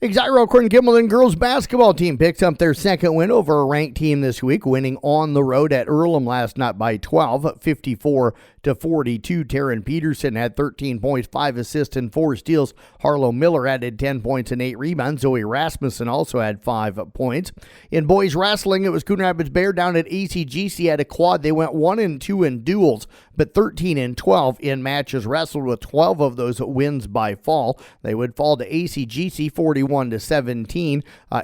Exiro Corn Gimmelin girls basketball team picks up their second win over a ranked team this week, winning on the road at Earlham last night by 12, 54-42. Taryn Peterson had 13 points, 5 assists, and 4 steals. Harlow Miller added 10 points and 8 rebounds. Zoe Rasmussen also had 5 points. In boys wrestling, it was Coon Rapids Bear down at ACGC at a quad. They went 1-2 in duels, but 13-12 in matches wrestled, with 12 of those wins by fall. They would fall to ACGC 41-17.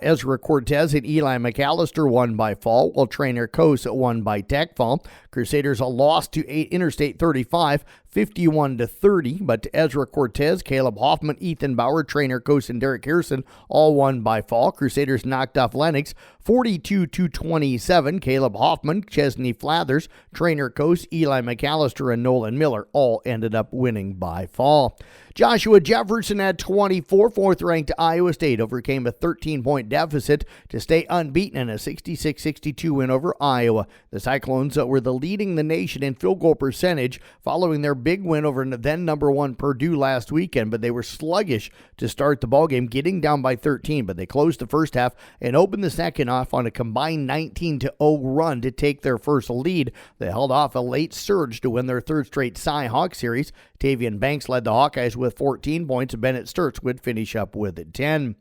Ezra Cortez and Eli McAllister won by fall, while Trainer Coase won by tech fall. Crusaders lost to Interstate 35, 51-30, but Ezra Cortez, Caleb Hoffman, Ethan Bauer, Trainer Coase, and Derek Harrison all won by fall. Crusaders knocked off Lennox 42-27. Caleb Hoffman, Chesney Flathers, Trainer Coase, Eli McAllister, and Nolan Miller all ended up winning by fall. Joshua Jefferson had 24. Fourth-ranked Iowa State overcame a 13-point deficit to stay unbeaten in a 66-62 win over Iowa. The Cyclones were leading the nation in field goal percentage following their big win over then number 1 Purdue last weekend, but they were sluggish to start the ballgame, getting down by 13. But they closed the first half and opened the second off on a combined 19-0 run to take their first lead. They held off a late surge to win their third straight Cy-Hawk series. Tavian Banks led the Hawkeyes with 14 points. Bennett Sturts would finish up with 10.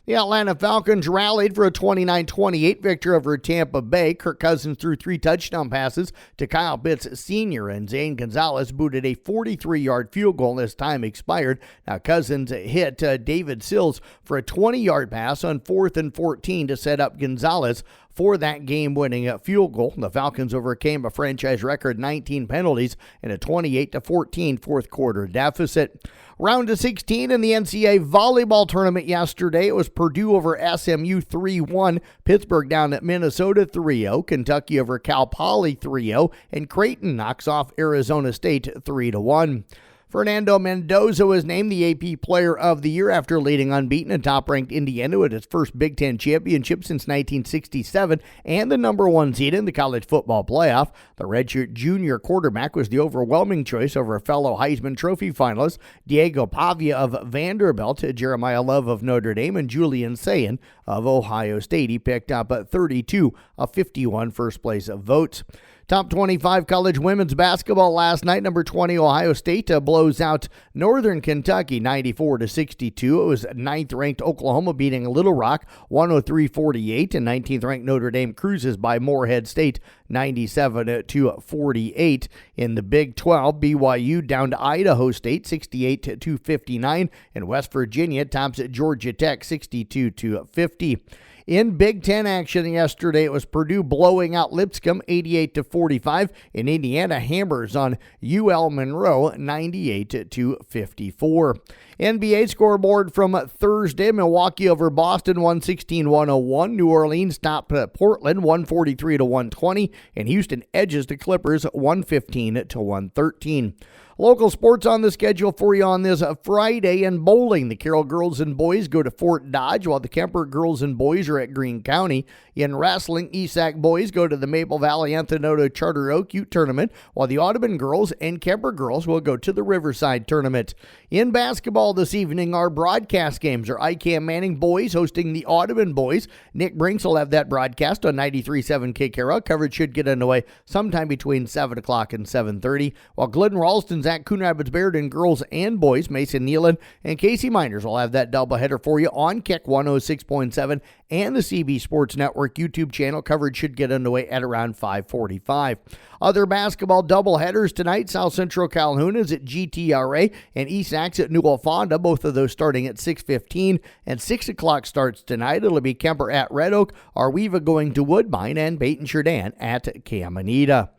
The Atlanta Falcons rallied for a 29-28 victory over Tampa Bay. Kirk Cousins threw 3 touchdown passes to Kyle Pitts Sr., and Zane Gonzalez booted a 43-yard field goal as time expired. Now Cousins hit David Sills for a 20-yard pass on 4th and 14 to set up Gonzalez for that game-winning field goal. The Falcons overcame a franchise record 19 penalties and a 28-14 fourth-quarter deficit. Round of 16 in the NCAA volleyball tournament yesterday. It was Purdue over SMU 3-1, Pittsburgh down at Minnesota 3-0, Kentucky over Cal Poly 3-0, and Creighton knocks off Arizona State 3-1. Fernando Mendoza was named the AP Player of the Year after leading unbeaten and top-ranked Indiana at its first Big Ten championship since 1967 and the number 1 seed in the college football playoff. The redshirt junior quarterback was the overwhelming choice over fellow Heisman Trophy finalists Diego Pavia of Vanderbilt, Jeremiah Love of Notre Dame, and Julian Sayin of Ohio State. He picked up 32 of 51 first-place votes. Top 25 college women's basketball last night. Number 20 Ohio State blows out Northern Kentucky 94-62. It was 9th-ranked Oklahoma beating Little Rock 103-48, and 19th-ranked Notre Dame cruises by Morehead State 97-48. In the Big 12, BYU down to Idaho State 68-59, and West Virginia tops at Georgia Tech 62-50. In Big Ten action yesterday, it was Purdue blowing out Lipscomb 88-45, and Indiana hammers on UL Monroe 98-54. NBA scoreboard from Thursday: Milwaukee over Boston 116-101. New Orleans topped Portland 143-120, and Houston edges the Clippers 115-113. Local sports on the schedule for you on this Friday. In bowling, the Carroll girls and boys go to Fort Dodge, while the Kemper girls and boys are at Greene County. In wrestling, ESAC boys go to the Maple Valley Anthony Charter Oak Ute Tournament, while the Audubon girls and Kemper girls will go to the Riverside Tournament. In basketball this evening, our broadcast games are ICAM Manning boys hosting the Audubon boys. Nick Brinks will have that broadcast on 93.7 KCARA. Coverage should get underway sometime between 7 o'clock and 7:30, while Glidden Ralston's at Coon Rapids Baird girls and boys. Mason Nealon and Casey Miners will have that doubleheader for you on Kick 106.7 and the CB Sports Network YouTube channel. Coverage should get underway at around 5:45. Other basketball doubleheaders tonight: South Central Calhoun is at GTRA and ESAC's at Newell Fonda, both of those starting at 6:15, and 6 o'clock starts tonight. It'll be Kemper at Red Oak, Arweva going to Woodbine, and Peyton Churdan at Caminita.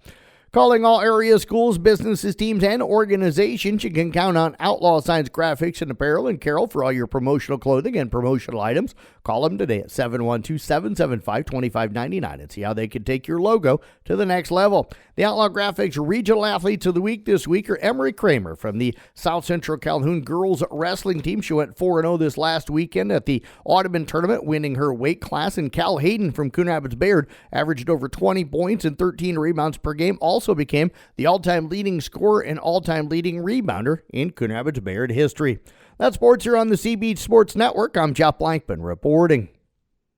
Calling all area schools, businesses, teams, and organizations, you can count on Outlaw Signs Graphics and Apparel in Carroll for all your promotional clothing and promotional items. Call them today at 712-775-2599 and see how they can take your logo to the next level. The Outlaw Graphics Regional Athletes of the Week this week are Emery Kramer from the South Central Calhoun girls wrestling team. She went 4-0 this last weekend at the Audubon Tournament, winning her weight class. And Cal Hayden from Coon Rapids Bayard averaged over 20 points and 13 rebounds per game. Also became the all-time leading scorer and all-time leading rebounder in Coon Rapids Bayard history. That's sports here on the CB Sports Network. I'm Jeff Blankman reporting.